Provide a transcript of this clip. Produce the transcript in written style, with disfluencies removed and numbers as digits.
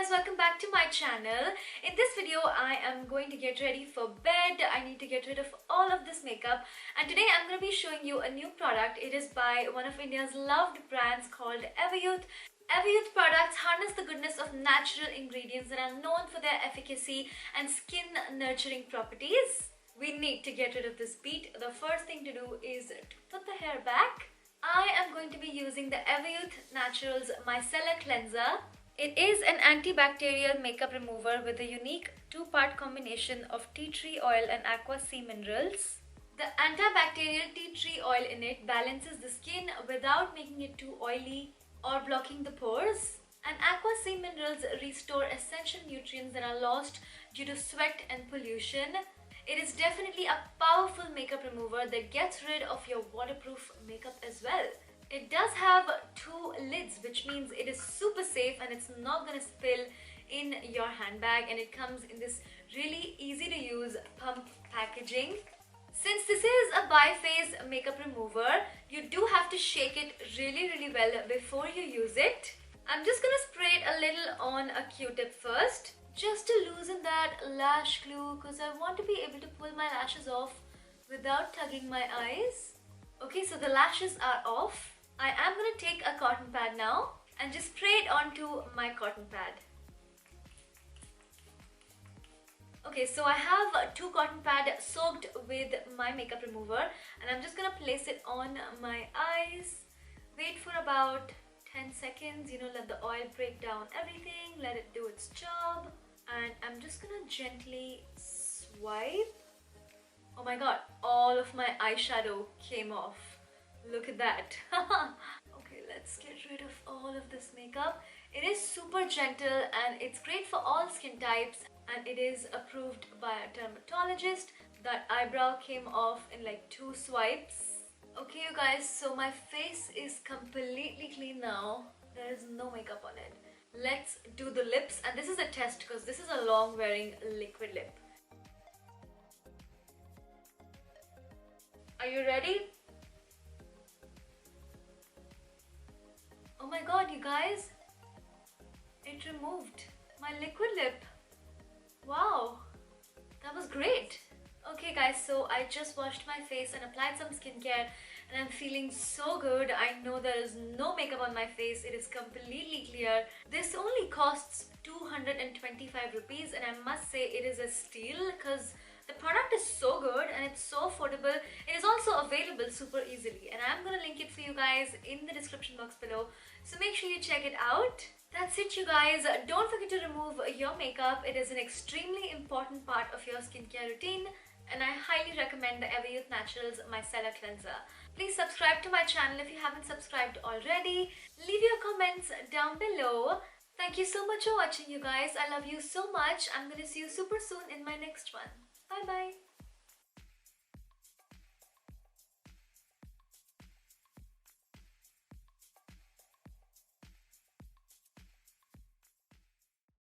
guys, welcome back to my channel. In this video I am going to get ready for bed. I need to get rid of all of this makeup, and today I'm going to be showing you a new product. It is by one of India's loved brands called Everyuth. Everyuth products harness the goodness of natural ingredients that are known for their efficacy and skin nurturing properties. We need to get rid of this beat. The first thing to do is to put the hair back. I am going to be using the Everyuth Naturals Micellar Cleanser. It is an antibacterial makeup remover with a unique two-part combination of tea tree oil and aqua sea minerals. The antibacterial tea tree oil in it balances the skin without making it too oily or blocking the pores. And aqua sea minerals restore essential nutrients that are lost due to sweat and pollution. It is definitely a powerful makeup remover that gets rid of your waterproof makeup as well. It does have two lids, which means it is super safe and it's not going to spill in your handbag, and it comes in this really easy to use pump packaging. Since this is a bi-phase makeup remover, you do have to shake it really well before you use it. I'm just going to spray it a little on a Q-tip first, just to loosen that lash glue, because I want to be able to pull my lashes off without tugging my eyes. Okay, so the lashes are off. I am going to take a cotton pad now and just spray it onto my cotton pad. Okay, so I have two cotton pads soaked with my makeup remover, and I'm just going to place it on my eyes. Wait for about 10 seconds, let the oil break down everything, let it do its job. And I'm just going to gently swipe. Oh my god, all of my eyeshadow came off. Look at that. Okay, let's get rid of all of this makeup. It is super gentle and it's great for all skin types, and it is approved by a dermatologist. That eyebrow came off in like 2 swipes. Okay you guys, so my face is completely clean now. There is no makeup on it. Let's do the lips, and this is a test because this is a long wearing liquid lip. Are you ready? Oh my god, you guys, it removed my liquid lip. Wow, that was great. Okay guys, so I just washed my face and applied some skincare, and I'm feeling so good. I know there is no makeup on my face. It is completely clear. This only costs 225 rupees, and I must say it is a steal because the product is so good and it's so affordable. It is also available super easily, and I'm going to link it for you guys in the description box below. So make sure you check it out. That's it you guys. Don't forget to remove your makeup. It is an extremely important part of your skincare routine, and I highly recommend the Everyuth Naturals Micellar Cleanser. Please subscribe to my channel if you haven't subscribed already. Leave your comments down below. Thank you so much for watching you guys. I love you so much. I'm going to see you super soon in my next one. Bye bye.